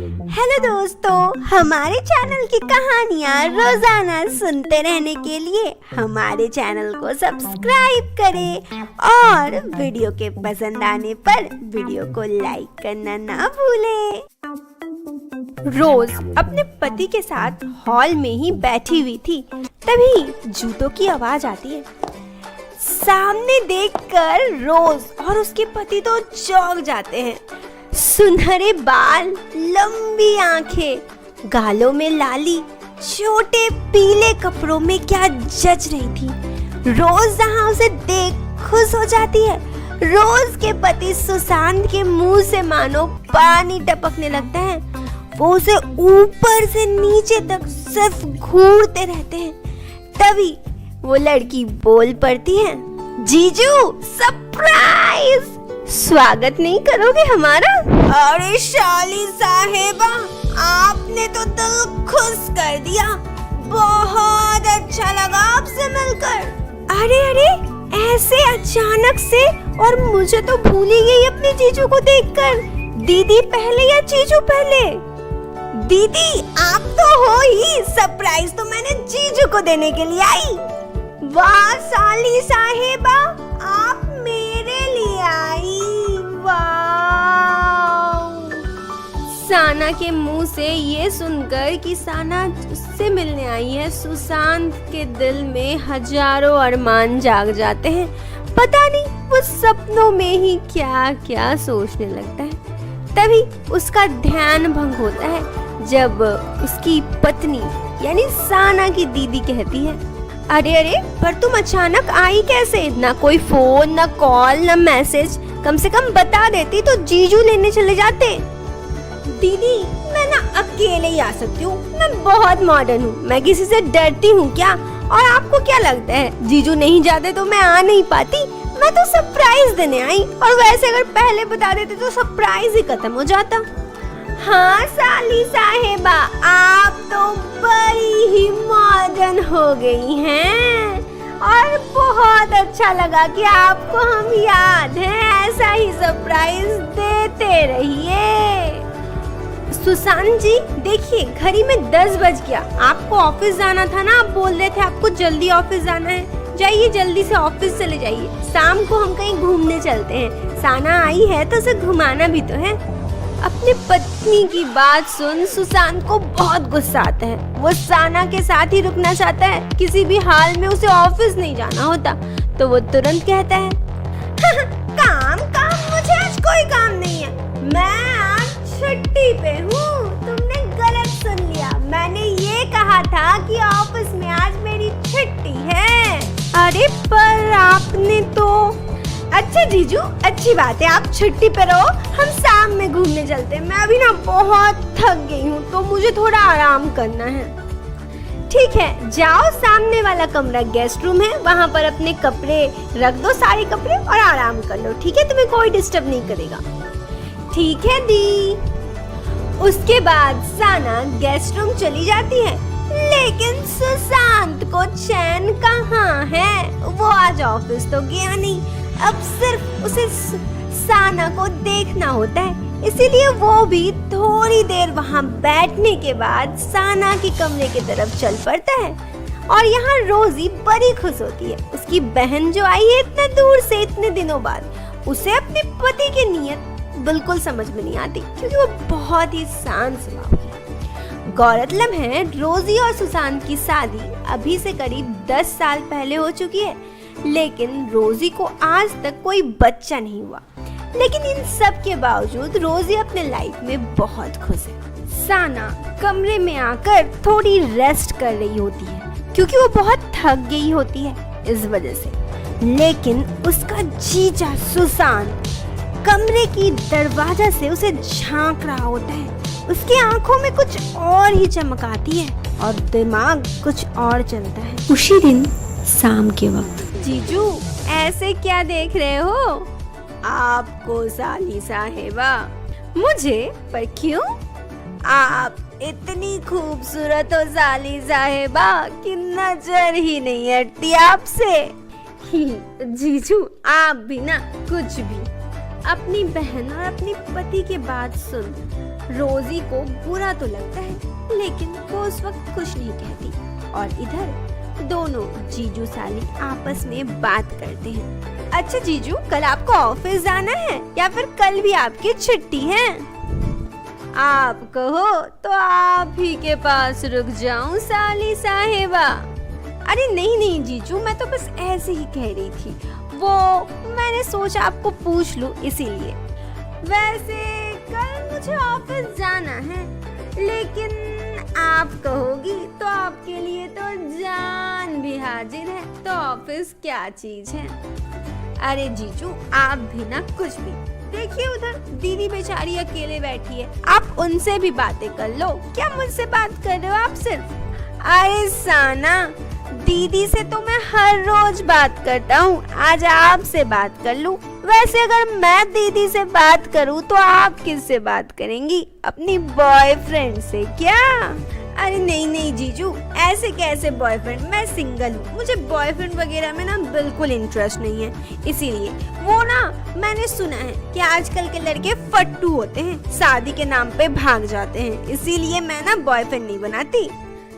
Hello दोस्तों, हमारे channel की कहानियाँ रोजाना सुनते रहने के लिए हमारे चैनल को सब्सक्राइब करें और वीडियो के पसंद आने पर वीडियो को लाइक करना ना भूलें। रोज अपने पति के साथ हॉल में ही बैठी हुई थी, तभी जूतों की आवाज आती है। सामने देखकर रोज और उसके पति तो चौंक जाते हैं। सुनहरे बाल, लंबी आंखें, गालों में लाली, छोटे पीले कपड़ों में क्या जच रही थी। रोज जहां उसे देख खुश हो जाती है। रोज के पति सुशांत के मुंह से मानो पानी टपकने लगता है। वो उसे ऊपर से नीचे तक सिर्फ घूरते रहते हैं। तभी वो लड़की बोल पड़ती है, जीजू सरप्राइज, स्वागत नहीं करोगे हमारा? अरे शाली साहेबा, आपने तो दिल खुश कर दिया। बहुत अच्छा लगा आपसे मिलकर। अरे ऐसे अचानक से, और मुझे तो भूल ही गई अपने जीजू को देखकर। दीदी पहले या जीजू पहले? दीदी आप तो हो ही, सरप्राइज तो मैंने जीजू को देने के लिए आई। वाह साली साहेबा, आप मेरे लिए आई, वाह। साना के मुंह से ये सुनकर कि साना उससे मिलने आई है, सुशांत के दिल में हजारों अरमान जाग जाते हैं। पता नहीं वो सपनों में ही क्या क्या सोचने लगता है। तभी उसका ध्यान भंग होता है जब उसकी पत्नी यानी साना की दीदी कहती है, अरे पर तुम अचानक आई कैसे? ना कोई फोन, ना कॉल, ना मैसेज। कम से कम बता देती तो जीजू लेने चले जाते। दीदी मैं ना अकेले ही आ सकती हूँ, मैं बहुत मॉडर्न हूँ, मैं किसी से डरती हूँ क्या? और आपको क्या लगता है जीजू नहीं जाते तो मैं आ नहीं पाती? मैं तो सरप्राइज देने आई, और वैसे अगर पहले बता देते तो सरप्राइज ही खत्म हो जाता। हाँ साली साहेबा, आप तो बड़ी ही मॉडर्न हो गई हैं, और बहुत अच्छा लगा कि आपको हम याद हैं। ऐसा ही सरप्राइज देते रहिए। सुशांत जी देखिए, घड़ी में 10 बज गया। आपको ऑफिस जाना था ना, आप बोल रहे थे आपको जल्दी ऑफिस जाना है। जाइए जल्दी से ऑफिस चले जाइए, शाम को हम कहीं घूमने चलते हैं। साना आई है तो उसे घुमाना भी तो है। अपनी पत्नी की बात सुन सुशांत को बहुत गुस्सा आता है। वो साना के साथ ही रुकना चाहता है, किसी भी हाल में उसे ऑफिस नहीं जाना होता। तो वो तुरंत कहता है, काम मुझे आज कोई काम नहीं है, मैं आज छुट्टी पे हूँ। तुमने गलत सुन लिया, मैंने ये कहा था कि ऑफिस में आज मेरी छुट्टी है। अरे पर आपने तो, अच्छा जीजू अच्छी बात है, आप छुट्टी पे रहो, हम शाम में घूमने चलते हैं। मैं अभी ना बहुत थक गई हूँ तो मुझे थोड़ा आराम करना है। ठीक है जाओ, सामने वाला कमरा गेस्ट रूम है, वहाँ पर अपने कपड़े रख दो, सारे कपड़े, और आराम कर लो। ठीक है, तुम्हें कोई डिस्टर्ब नहीं करेगा। ठीक है दी। उसके बाद साना गेस्ट रूम चली जाती है, लेकिन सुशांत को चैन कहाँ है। वो आज ऑफिस तो गया नहीं, अब सिर्फ उसे साना को देखना होता है। इसीलिए वो भी थोड़ी देर वहाँ बैठने के बाद साना के कमरे की तरफ चल पड़ता है। और यहाँ रोजी बड़ी खुश होती है। उसकी बहन जो आई है इतने दूर से, इतने दिनों बाद, उसे अपने पति की नीयत बिल्कुल समझ में नहीं आती, क्योंकि वो बहुत ही शांत स्वभाव की है। गौरतलब है रोजी और सुशांत की शादी अभी से करीब 10 साल पहले हो चुकी है, लेकिन रोजी को आज तक कोई बच्चा नहीं हुआ। लेकिन इन सब के बावजूद रोजी अपने लाइफ में बहुत खुश है। साना कमरे में आकर थोड़ी रेस्ट कर रही होती है, क्योंकि वो बहुत थक गई होती है इस वजह से। लेकिन उसका जीजा सुशांत कमरे की दरवाजा से उसे झांक रहा होता है। उसकी आंखों में कुछ और ही चमक आती है और दिमाग कुछ और चलता है। उसी दिन शाम के वक्त, जीजू ऐसे क्या देख रहे हो? आपको साली साहेबा। मुझे? पर क्यों? आप इतनी खूबसूरत हो साली साहेबा कि नजर ही नहीं हटती आपसे। जीजू आप भी ना कुछ भी। अपनी बहन और अपनी पति की बात सुन रोजी को बुरा तो लगता है लेकिन वो उस वक्त कुछ नहीं कहती। और इधर दोनों जीजू साली आपस में बात करते हैं। अच्छा जीजू, कल आपको ऑफिस जाना है या फिर कल भी आपकी छुट्टी है? आप कहो तो आप ही के पास रुक जाऊं साली साहेबा। अरे नहीं नहीं जीजू, मैं तो बस ऐसे ही कह रही थी, वो मैंने सोचा आपको पूछ लूं इसीलिए। वैसे कल मुझे ऑफिस जाना है लेकिन आप कहोगी तो आपके लिए तो जान भी हाजिर है, तो ऑफिस क्या चीज है। अरे जीजू आप भी ना कुछ भी। देखिए उधर दीदी बेचारी अकेले बैठी है, आप उनसे भी बातें कर लो। क्या मुझसे बात कर रहे हो आप सिर्फ? अरे साना, दीदी से तो मैं हर रोज बात करता हूँ, आज आपसे बात कर लूं। वैसे अगर मैं दीदी से बात करूँ तो आप किससे बात करेंगी? अपनी बॉयफ्रेंड से क्या? अरे नहीं नहीं जीजू, ऐसे कैसे बॉयफ्रेंड, मैं सिंगल हूँ, मुझे बॉयफ्रेंड वगैरह में ना बिल्कुल इंटरेस्ट नहीं है। इसीलिए वो ना, मैंने सुना है कि आजकल के लड़के फट्टू होते हैं, शादी के नाम पे भाग जाते हैं, इसीलिए मैं ना बॉयफ्रेंड नहीं बनाती।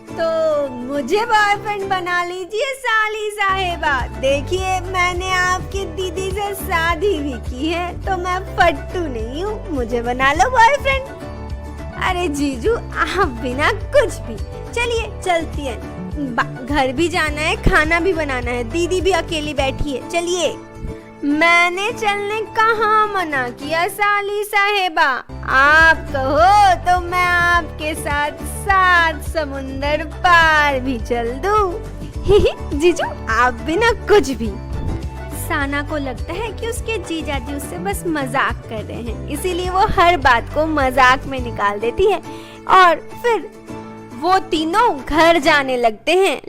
तो मुझे बॉयफ्रेंड बना लीजिए साली साहेबा। देखिए मैंने आपकी दीदी से शादी भी की है, तो मैं फट्टू नहीं हूँ, मुझे बना लो बॉयफ्रेंड। अरे जीजू आप बिना कुछ भी। चलिए चलती है, घर भी जाना है, खाना भी बनाना है, दीदी भी अकेली बैठी है, चलिए। मैंने चलने कहाँ मना किया साली साहेबा, आप कहो तो मैं आपके साथ 7 समुंदर पार भी चल दूं। जीजू आप बिना कुछ भी। साना को लगता है कि उसके जीजाजी उससे बस मजाक कर रहे हैं, इसीलिए वो हर बात को मजाक में निकाल देती है और फिर वो तीनों घर जाने लगते हैं।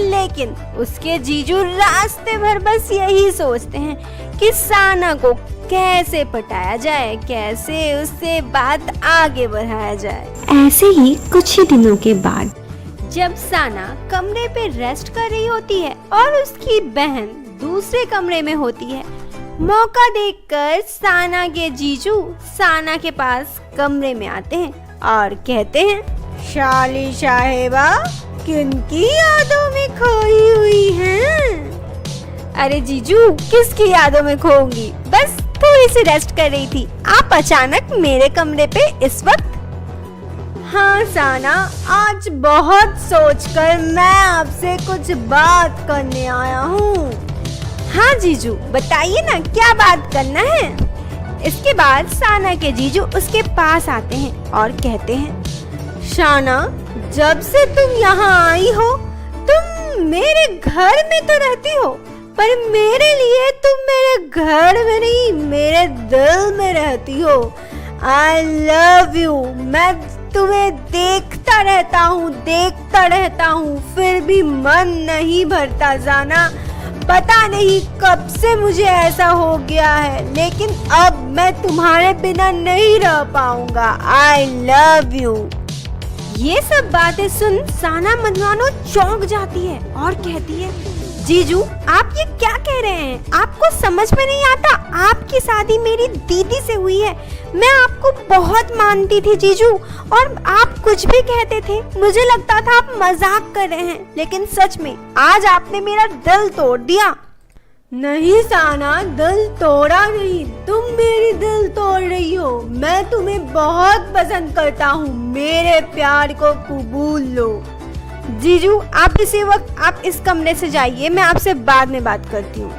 लेकिन उसके जीजू रास्ते भर बस यही सोचते हैं कि साना को कैसे पटाया जाए, कैसे उससे बात आगे बढ़ाया जाए। ऐसे ही कुछ ही दिनों के बाद जब साना कमरे पे रेस्ट कर रही होती है और उसकी बहन दूसरे कमरे में होती है, मौका देखकर साना के जीजू साना के पास कमरे में आते हैं और कहते हैं, शाली साहेबा किनकी यादों में खोई हुई हैं? अरे जीजू किसकी यादों में खोऊंगी, बस थोड़ी सी रेस्ट कर रही थी, आप अचानक मेरे कमरे पे इस वक्त? हाँ साना, आज बहुत सोचकर मैं आपसे कुछ बात करने आया हूँ। हाँ जीजू बताइए ना, क्या बात करना है? इसके बाद साना के जीजू उसके पास आते हैं और कहते हैं, शाना जब से तुम यहाँ आई हो, तुम मेरे घर में तो रहती हो, पर मेरे लिए तुम मेरे घर में नहीं, मेरे दिल में रहती हो। I love you। मैं तुम्हें देखता रहता हूँ, फिर भी मन नहीं भरता जाना। पता नहीं कब से मुझे ऐसा हो गया है, लेकिन अब मैं तुम्हारे बिना नहीं रह पाऊंगा। I love you। ये सब बातें सुन साना मनमानो चौंक जाती है और कहती है, जीजू आप ये क्या कह रहे हैं? आपको समझ में नहीं आता? आपकी शादी मेरी दीदी से हुई है, मैं आपको बहुत मानती थी जीजू, और आप कुछ भी कहते थे, मुझे लगता था आप मजाक कर रहे हैं, लेकिन सच में आज आपने मेरा दिल तोड़ दिया। नहीं साना, दिल तोड़ा नहीं, तुम मेरी दिल तोड़ रही हो। मैं तुम्हें बहुत पसंद करता हूँ, मेरे प्यार को कबूल लो। जीजू आप इसी वक्त आप इस कमरे से जाइए, मैं आपसे बाद में बात करती हूँ।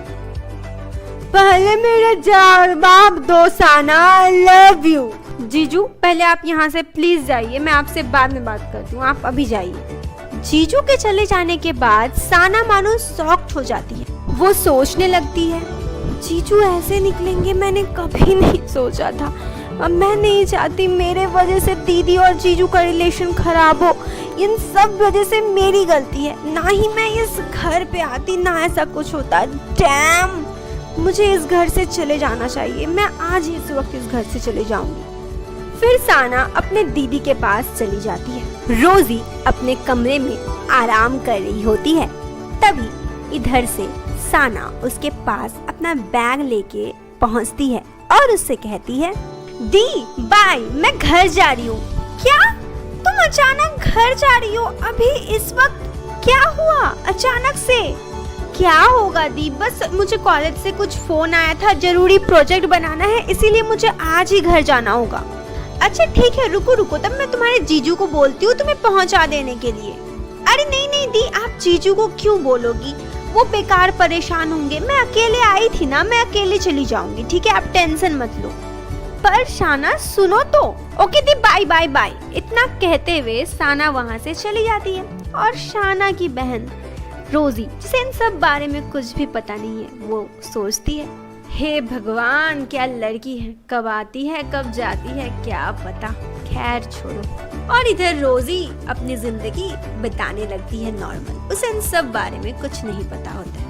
पहले मेरा जवाब दो साना, आई लव यू। जीजू पहले आप यहाँ से प्लीज जाइए, मैं आपसे बाद में बात करती हूँ, आप अभी जाइए। जीजू के चले जाने के बाद साना मानो शॉक्ड हो जाती है। वो सोचने लगती है, जीजू ऐसे निकलेंगे मैंने कभी नहीं सोचा था। अब मैं नहीं चाहती मेरे वजह से दीदी और जीजू का रिलेशन खराब हो, इन सब वजह से मेरी गलती है। ना ही मैं इस घर पे आती, ना ऐसा कुछ होता। डैम, मुझे इस घर से चले जाना चाहिए, मैं आज ही इस वक्त इस घर से चले जाऊंगी। फिर साना अपने दीदी के पास चली जाती है। रोजी अपने कमरे में आराम कर रही होती है, तभी इधर से साना उसके पास अपना बैग लेके पहुंचती है और उससे कहती है, दी बाय, मैं घर जा रही हूँ। क्या तुम अचानक घर जा रही हो? अभी इस वक्त क्या हुआ अचानक से? क्या होगा दी, बस मुझे कॉलेज से कुछ फोन आया था, जरूरी प्रोजेक्ट बनाना है, इसीलिए मुझे आज ही घर जाना होगा। अच्छा ठीक है, रुको रुको, तब मैं तुम्हारे जीजू को बोलती हूँ तुम्हें पहुँचा देने के लिए। अरे नहीं नहीं दी, आप जीजू को क्यों बोलोगी, वो बेकार परेशान होंगे। मैं अकेले आई थी ना, मैं अकेले चली जाऊंगी, ठीक है, आप टेंशन मत लो। पर शाना सुनो तो। ओके दी, बाय बाय बाय। इतना कहते हुए साना वहाँ से चली जाती है और शाना की बहन रोजी, जिसे इन सब बारे में कुछ भी पता नहीं है, वो सोचती है हे भगवान, क्या लड़की है, कब आती है कब जाती है क्या पता। खैर छोड़ो। और इधर रोजी अपनी जिंदगी बिताने लगती है नॉर्मल, उसे इन सब बारे में कुछ नहीं पता होता है।